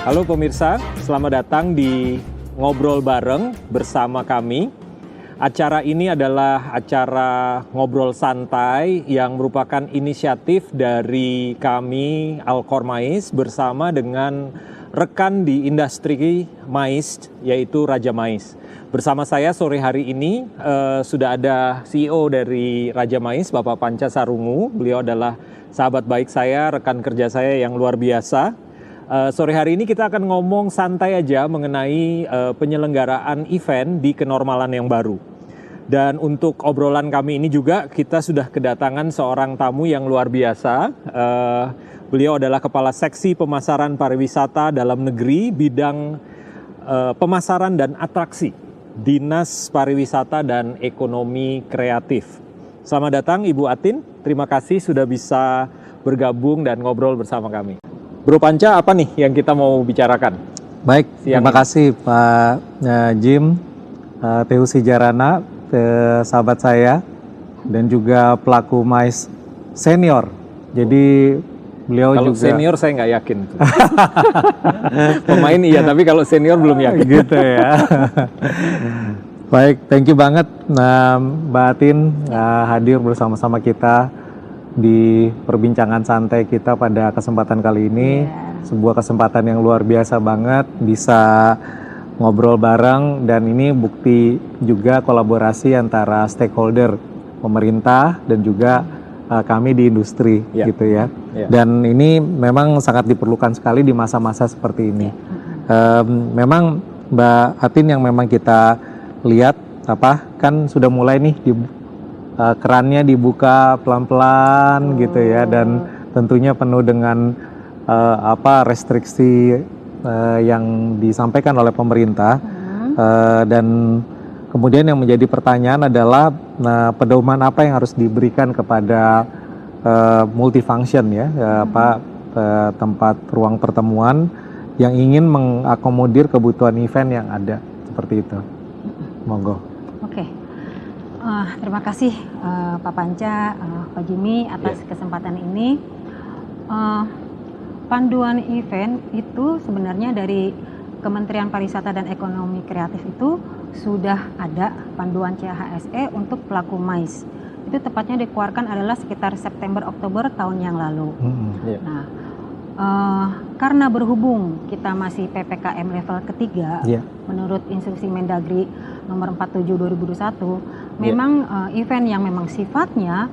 Halo pemirsa, selamat datang di Ngobrol Bareng bersama kami. Acara ini adalah acara ngobrol santai yang merupakan inisiatif dari kami Alkor Mais bersama dengan rekan di industri mais yaitu Raja Mais. Bersama saya sore hari ini sudah ada CEO dari Raja Mais, Bapak Panca Sarungu. Beliau adalah sahabat baik saya, rekan kerja saya yang luar biasa. Sore hari ini kita akan ngomong santai aja mengenai penyelenggaraan event di kenormalan yang baru. Dan untuk obrolan kami ini juga kita sudah kedatangan seorang tamu yang luar biasa. Beliau adalah Kepala Seksi Pemasaran Pariwisata Dalam Negeri bidang pemasaran dan atraksi, Dinas Pariwisata dan Ekonomi Kreatif. Selamat datang Ibu Atin, terima kasih sudah bisa bergabung dan ngobrol bersama kami. Bro Panca, apa nih yang kita mau bicarakan? Baik, terima kasih Pak Jim, Tehu Sijarana, sahabat saya, dan juga pelaku mais senior. Jadi beliau kalau juga... senior saya nggak yakin. Pemain iya, tapi kalau senior belum yakin. Gitu ya. Baik, thank you banget Mbak Atin hadir bersama-sama kita di perbincangan santai kita pada kesempatan kali ini. Sebuah kesempatan yang luar biasa banget, bisa ngobrol bareng, dan ini bukti juga kolaborasi antara stakeholder pemerintah dan juga kami di industri gitu ya. Dan ini memang sangat diperlukan sekali di masa-masa seperti ini. Memang Mbak Atin, yang memang kita lihat kan sudah mulai nih kerannya dibuka pelan-pelan gitu ya, dan tentunya penuh dengan restriksi yang disampaikan oleh pemerintah. Dan kemudian yang menjadi pertanyaan adalah pedoman apa yang harus diberikan kepada multifunction ya, tempat ruang pertemuan yang ingin mengakomodir kebutuhan event yang ada, seperti itu. Monggo. Oke. Terima kasih Pak Panca, Pak Jimmy atas kesempatan ini. Panduan event itu sebenarnya dari Kementerian Pariwisata dan Ekonomi Kreatif itu sudah ada panduan CHSE untuk pelaku mais. Itu tepatnya dikeluarkan adalah sekitar September-Oktober tahun yang lalu. Nah, karena berhubung kita masih PPKM level ketiga, menurut instruksi Mendagri nomor 47/2021, memang event yang memang sifatnya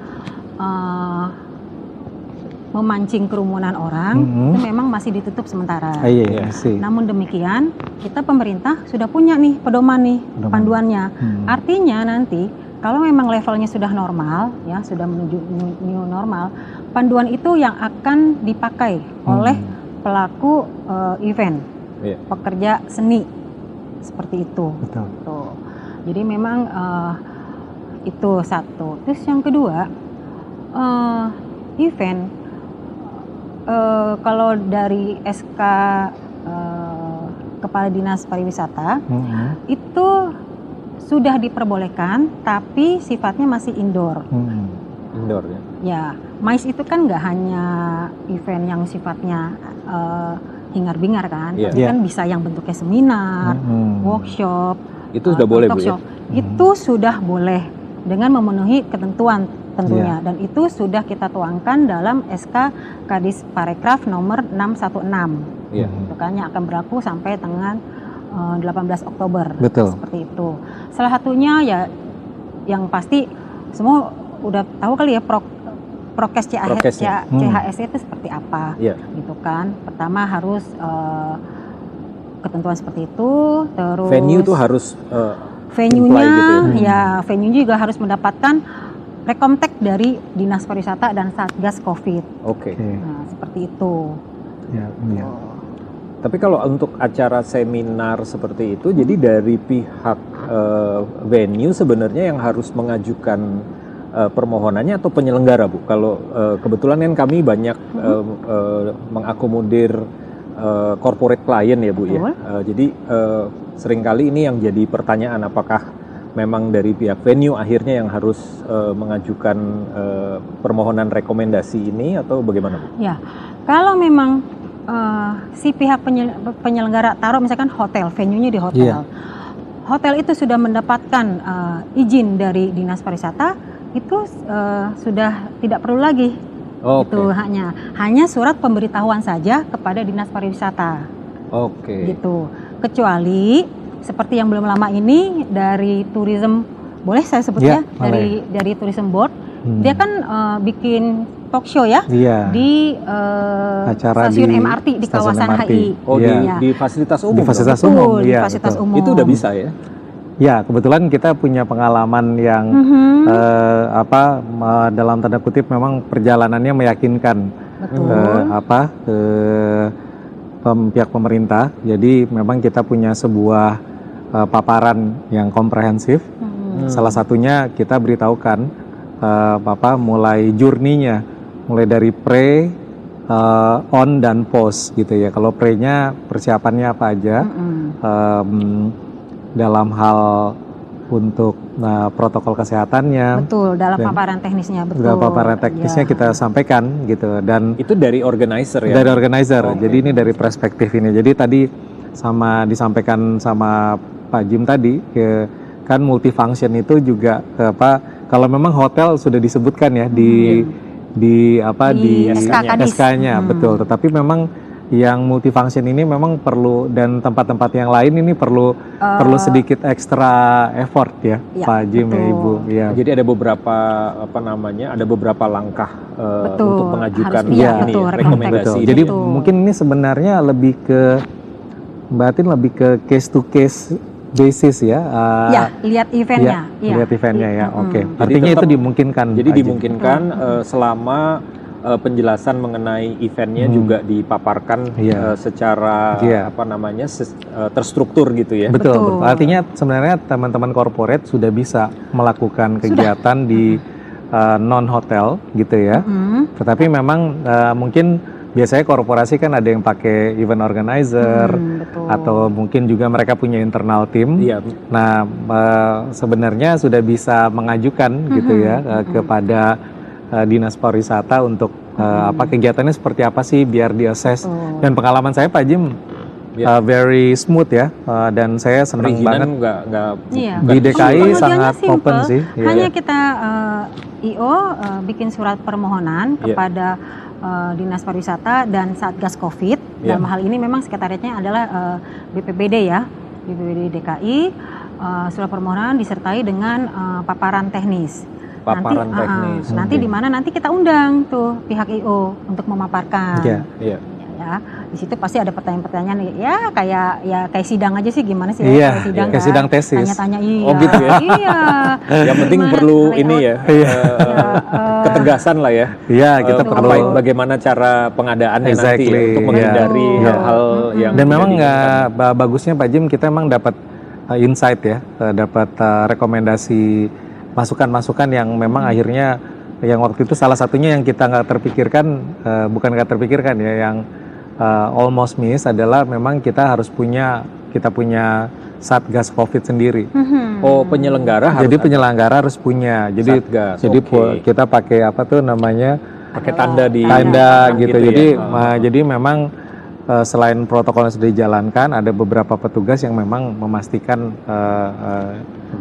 memancing kerumunan orang itu memang masih ditutup sementara. Namun demikian, kita pemerintah sudah punya nih pedoman nih, panduannya. Artinya nanti kalau memang levelnya sudah normal, ya sudah menuju new normal, panduan itu yang akan dipakai oleh pelaku event, pekerja seni, seperti itu. Tuh. Jadi memang itu satu. Terus yang kedua, event kalau dari SK Kepala Dinas Pariwisata itu sudah diperbolehkan, tapi sifatnya masih indoor. Indoor ya? Ya, mais itu kan nggak hanya event yang sifatnya hingar-bingar kan, tapi kan bisa yang bentuknya seminar, workshop. Itu sudah boleh Bu ya? Itu sudah boleh dengan memenuhi ketentuan tentunya, dan itu sudah kita tuangkan dalam SK Kadis Parekraf nomor 616. Itu kan yang akan berlaku sampai dengan 18 Oktober. Seperti itu. Salah satunya ya yang pasti semua udah tahu kali ya, prokes CHSE itu seperti apa, gitu kan. Pertama harus ketentuan seperti itu, terus venue tuh harus venue-nya gitu ya. Venue juga harus mendapatkan rekomtek dari Dinas Pariwisata dan Satgas Covid. Nah, seperti itu. Tapi kalau untuk acara seminar seperti itu, jadi dari pihak venue sebenarnya yang harus mengajukan permohonannya atau penyelenggara Bu? Kalau kebetulan kan kami banyak mengakomodir corporate client ya Bu ya. Jadi seringkali ini yang jadi pertanyaan, apakah memang dari pihak venue akhirnya yang harus mengajukan permohonan rekomendasi ini atau bagaimana Bu? Ya, kalau memang si pihak penyelenggara taruh misalkan hotel, venue-nya di hotel. Hotel itu sudah mendapatkan izin dari Dinas Pariwisata, itu sudah tidak perlu lagi. Itu hanya surat pemberitahuan saja kepada Dinas Pariwisata. Gitu. Kecuali seperti yang belum lama ini dari tourism, boleh saya sebut dari tourism board, dia kan bikin talk show di stasiun MRT di kawasan HI. Di fasilitas umum. Di fasilitas umum. Di fasilitas umum. Itu udah bisa ya? Ya, kebetulan kita punya pengalaman yang dalam tanda kutip memang perjalanannya meyakinkan pihak pemerintah. Jadi memang kita punya sebuah paparan yang komprehensif. Salah satunya kita beritahukan mulai journey-nya, mulai dari pre, on dan post gitu ya. Kalau pre-nya persiapannya apa aja, dalam hal untuk protokol kesehatannya. Betul, dalam paparan teknisnya. Dalam paparan teknisnya kita sampaikan gitu. Dan itu dari organizer ya? Dari organizer. Jadi ini dari perspektif ini. Jadi tadi disampaikan sama Pak Jim tadi, kan multifunction itu juga kalau memang hotel sudah disebutkan ya di SK-nya, betul. Tetapi memang yang multifunction ini memang perlu, dan tempat-tempat yang lain ini perlu sedikit ekstra effort ya, Pak Jim ya Ibu. Ya. Jadi ada beberapa ada beberapa langkah untuk mengajukan rekomendasi. Jadi mungkin ini sebenarnya lebih ke Mbak Atin lebih ke case to case basis ya. Lihat eventnya. Lihat eventnya ya. Artinya itu dimungkinkan. Jadi dimungkinkan selama penjelasan mengenai eventnya juga dipaparkan secara terstruktur gitu ya. Betul. Artinya sebenarnya teman-teman corporate sudah bisa melakukan kegiatan di non hotel gitu ya. Tetapi memang mungkin biasanya korporasi kan ada yang pakai event organizer atau mungkin juga mereka punya internal team. Nah, sebenarnya sudah bisa mengajukan gitu ya kepada Dinas Pariwisata untuk kegiatannya seperti apa sih biar di-assess. Dan pengalaman saya Pak Jim very smooth ya, dan saya senang banget. Di DKI sangat open sih. Hanya kita IO bikin surat permohonan kepada Dinas Pariwisata dan Satgas Covid. Dalam hal ini memang sekretariatnya adalah BPBD ya, BPBD DKI. Surat permohonan disertai dengan paparan teknis. Nanti di mana nanti kita undang tuh pihak IO untuk memaparkan. Ya, di situ pasti ada pertanyaan-pertanyaan ya kayak sidang aja sih, gimana sih sidang kayak sidang tesis. Tanya-tanya gitu ya. Yang penting perlu ini ya. Ketegasan lah ya. Kita perlu bagaimana cara pengadaannya nanti untuk menghindari hal-hal yang. Dan memang bagusnya Pak Jim kita memang dapat insight ya, dapat rekomendasi masukan-masukan yang memang akhirnya yang waktu itu salah satunya yang kita nggak terpikirkan, bukan nggak terpikirkan ya, yang almost miss adalah memang kita punya Satgas Covid sendiri. Penyelenggara harus. Jadi penyelenggara harus punya. Jadi Satgas, kita pakai pakai tanda gitu. Jadi memang selain protokol yang sudah dijalankan, ada beberapa petugas yang memang memastikan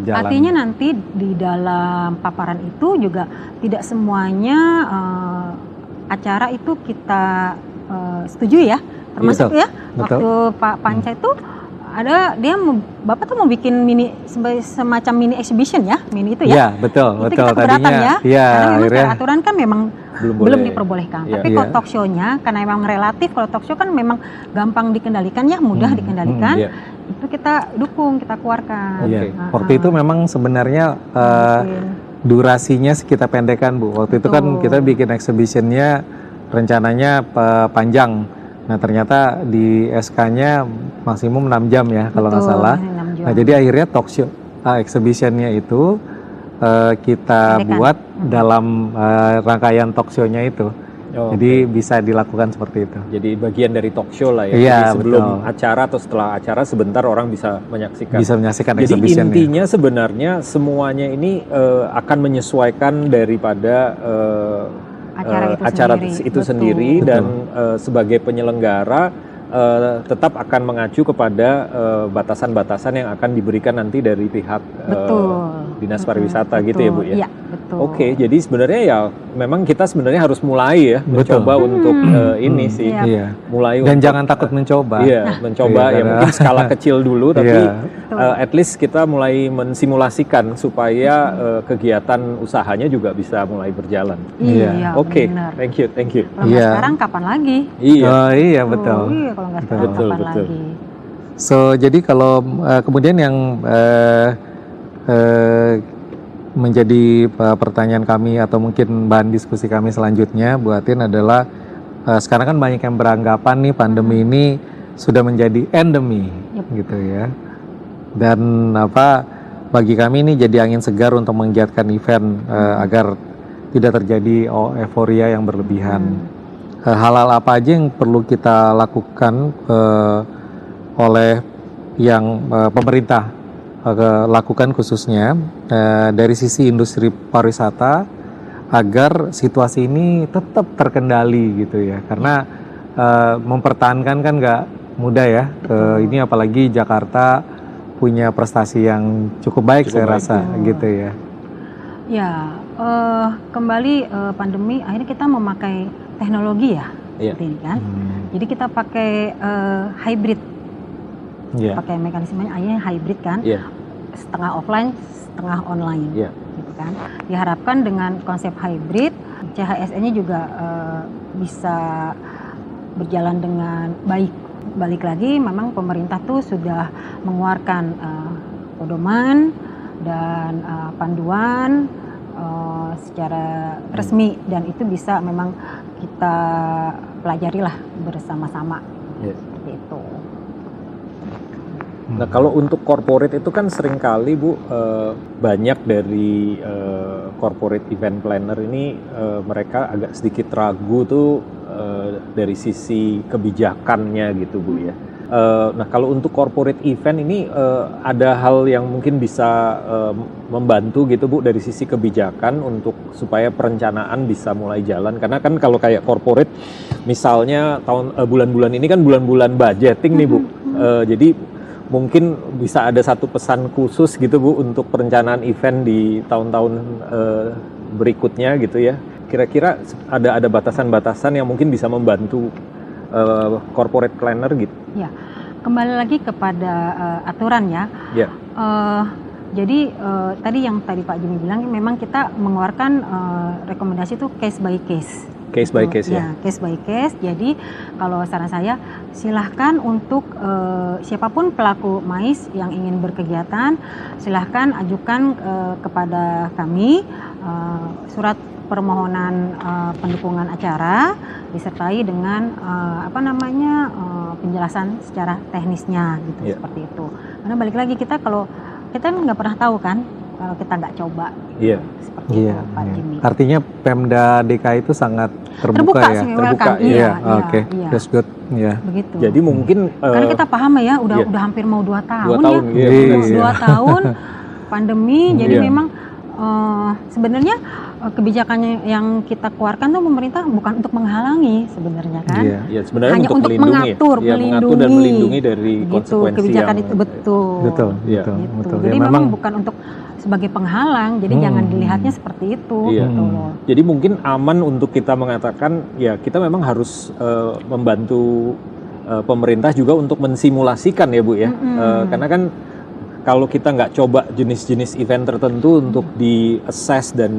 jalan. Artinya nanti di dalam paparan itu juga tidak semuanya acara itu kita setuju ya, termasuk waktu Pak Panca itu Bapak tuh mau bikin semacam mini exhibition ya, mini itu ya. Betul. Kita keberatan tadinya, karena memang secara aturan kan memang belum diperbolehkan. Tapi kalau talk show-nya, karena memang relatif, kalau talk show kan memang gampang dikendalikan ya, mudah dikendalikan. Itu kita dukung, kita keluarkan. Waktu itu memang sebenarnya durasinya kita pendekkan Bu. Waktu itu kan kita bikin exhibition-nya rencananya panjang. Nah ternyata di SK-nya maksimum 6 jam ya kalau nggak salah. Nah jadi akhirnya talk show exhibition-nya itu kita buat dalam rangkaian talk show-nya itu. Jadi bisa dilakukan seperti itu. Jadi bagian dari talk show lah ya. Jadi sebelum acara atau setelah acara sebentar orang bisa menyaksikan. Bisa menyaksikan Jadi exhibition-nya. intinya sebenarnya semuanya ini akan menyesuaikan daripada acara itu sendiri dan sebagai penyelenggara tetap akan mengacu kepada batasan-batasan yang akan diberikan nanti dari pihak Dinas Pariwisata gitu ya Bu ya? Iya, betul. Oke, jadi sebenarnya ya memang kita sebenarnya harus mulai ya mencoba untuk ini sih, mulai dan jangan takut mencoba. Iya, mencoba ya mungkin skala kecil dulu, tapi at least kita mulai mensimulasikan supaya kegiatan usahanya juga bisa mulai berjalan. Iya. Oke, thank you. Kalau nggak sekarang kapan lagi? Iya. Oh iya betul. Iya, kalau nggak sekarang kapan lagi? So jadi kalau kemudian yang menjadi pertanyaan kami atau mungkin bahan diskusi kami selanjutnya Bu Atin adalah sekarang kan banyak yang beranggapan nih pandemi ini sudah menjadi endemi gitu ya, dan bagi kami ini jadi angin segar untuk menggiatkan event agar tidak terjadi euforia yang berlebihan. Hal-hal apa aja yang perlu kita lakukan oleh yang pemerintah lakukan khususnya dari sisi industri pariwisata agar situasi ini tetap terkendali gitu ya, karena mempertahankan kan nggak mudah ya. Ini apalagi Jakarta punya prestasi yang cukup baik saya rasa gitu ya. Ya, kembali pandemi akhirnya kita memakai teknologi ya, seperti ini kan. Jadi kita pakai hybrid. Pakai mekanismenya akhirnya hybrid kan, setengah offline, setengah online, gitu kan. Diharapkan dengan konsep hybrid, CHSE-nya juga bisa berjalan dengan baik. Balik lagi, memang pemerintah tuh sudah mengeluarkan pedoman dan panduan secara resmi, dan itu bisa memang kita pelajari lah bersama-sama, seperti itu. Nah kalau untuk corporate itu kan seringkali Bu banyak dari corporate event planner ini mereka agak sedikit ragu tuh dari sisi kebijakannya gitu Bu ya. Nah kalau untuk corporate event ini ada hal yang mungkin bisa membantu gitu Bu dari sisi kebijakan untuk supaya perencanaan bisa mulai jalan, karena kan kalau kayak corporate misalnya bulan-bulan ini kan bulan-bulan budgeting nih Bu, jadi mungkin bisa ada satu pesan khusus gitu Bu untuk perencanaan event di tahun-tahun berikutnya gitu ya. Kira-kira ada batasan-batasan yang mungkin bisa membantu corporate planner gitu. Ya, kembali lagi kepada aturan ya. Jadi tadi yang Pak Jimmy bilang memang kita mengeluarkan rekomendasi itu case by case. Case by case ya. Case by case. Jadi kalau saran saya silahkan untuk siapapun pelaku MAIS yang ingin berkegiatan, silahkan ajukan kepada kami surat permohonan pendukungan acara disertai dengan penjelasan secara teknisnya gitu, seperti itu. Karena balik lagi kita nggak pernah tahu kan kalau kita nggak coba. Seperti itu, Pak Jimmy. Artinya Pemda DKI itu sangat terbuka ya. Terbuka. Oke. That's good. Begitu. Jadi mungkin karena kita paham ya udah hampir mau 2 tahun 2 tahun, ya. 2 tahun pandemi. Jadi memang sebenarnya kebijakannya yang kita keluarkan tuh pemerintah bukan untuk menghalangi sebenarnya kan. Sebenarnya hanya untuk mengatur, melindungi dan melindungi dari konsekuensi kebijakan yang itu betul. Jadi memang bukan untuk sebagai penghalang, jadi jangan dilihatnya seperti itu. Gitu loh. Jadi mungkin aman untuk kita mengatakan ya kita memang harus membantu pemerintah juga untuk mensimulasikan ya Bu ya, karena kan kalau kita nggak coba jenis-jenis event tertentu untuk di-assess dan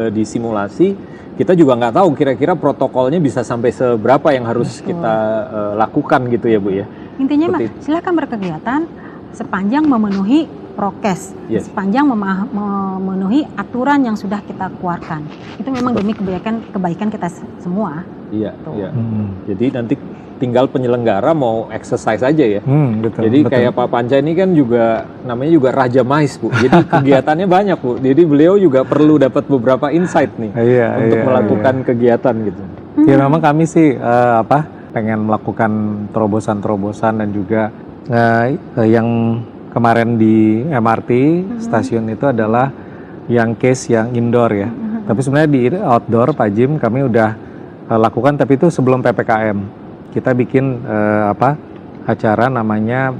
disimulasi, kita juga nggak tahu kira-kira protokolnya bisa sampai seberapa yang harus kita lakukan gitu ya Bu ya. Intinya silakan berkegiatan sepanjang memenuhi prokes, sepanjang memenuhi aturan yang sudah kita keluarkan. Itu memang demi kebaikan kita semua. Jadi nanti tinggal penyelenggara mau exercise aja ya. Jadi kayak Pak Panca ini kan juga namanya juga Raja Mais Bu. Jadi kegiatannya banyak Bu. Jadi beliau juga perlu dapat beberapa insight nih untuk melakukan kegiatan gitu. Ya memang kami sih pengen melakukan terobosan-terobosan dan juga yang kemarin di MRT stasiun itu adalah yang case yang indoor ya. Tapi sebenarnya di outdoor Pak Jim kami udah lakukan, tapi itu sebelum PPKM. Kita bikin acara namanya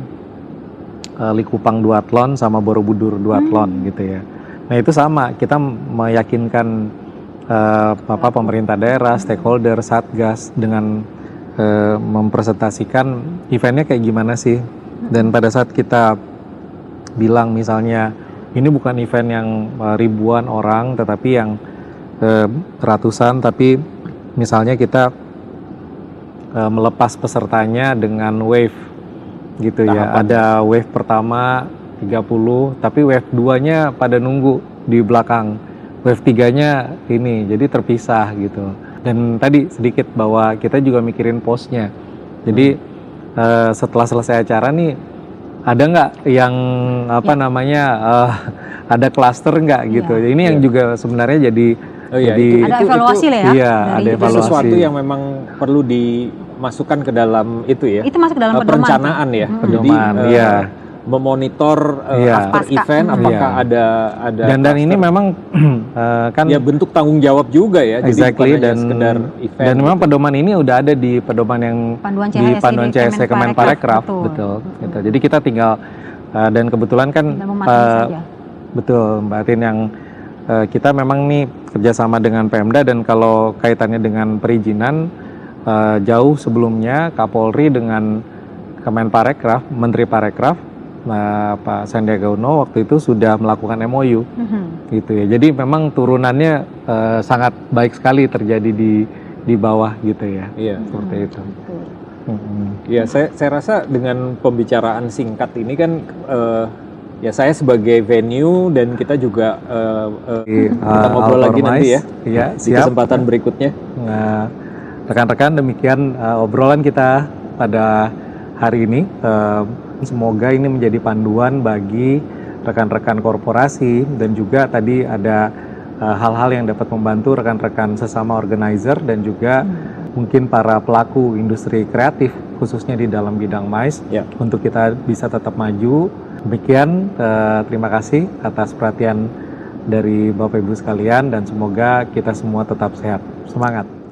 Likupang Duathlon sama Borobudur Duathlon gitu ya. Nah itu sama, kita meyakinkan pemerintah daerah, stakeholder, satgas dengan mempresentasikan eventnya kayak gimana sih. Dan pada saat kita bilang misalnya ini bukan event yang ribuan orang, tetapi yang ratusan, tapi misalnya kita melepas pesertanya dengan wave gitu ya. Ada wave pertama 30, tapi wave 2-nya pada nunggu di belakang. Wave 3-nya ini, jadi terpisah gitu. Dan tadi sedikit bahwa kita juga mikirin postnya. Jadi setelah selesai acara nih, ada nggak yang ada klaster nggak gitu. Ini yang juga sebenarnya jadi ada evaluasi lah ya. Iya, ada evaluasi. Itu sesuatu yang memang perlu dimasukkan ke dalam itu ya. Itu masuk ke dalam perencanaan ya. Pedoman, jadi memonitor after event apakah ada dan ini memang kan ya bentuk tanggung jawab juga ya. Exactly, jadi bukan hanya sekedar event. Dan memang pedoman ini udah ada di pedoman yang di panduan CHSE Kemenparekraf, betul. Gitu. Jadi kita tinggal dan kebetulan kan betul Mbak Atin yang kita memang nih kerjasama dengan Pemda, dan kalau kaitannya dengan perizinan jauh sebelumnya Kapolri dengan Kemenparekraf, Menteri Parekraf, Pak Sandiaga Uno waktu itu sudah melakukan MOU, gitu ya. Jadi memang turunannya sangat baik sekali terjadi di bawah gitu ya. Iya. Seperti itu. Ya, saya rasa dengan pembicaraan singkat ini kan ya saya sebagai venue dan kita juga kita ngobrol lagi nanti ya, di kesempatan berikutnya. Nah, rekan-rekan, demikian obrolan kita pada hari ini. Semoga ini menjadi panduan bagi rekan-rekan korporasi, dan juga tadi ada hal-hal yang dapat membantu rekan-rekan sesama organizer dan juga mungkin para pelaku industri kreatif khususnya di dalam bidang MICE untuk kita bisa tetap maju. Demikian, terima kasih atas perhatian dari Bapak Ibu sekalian, dan semoga kita semua tetap sehat. Semangat!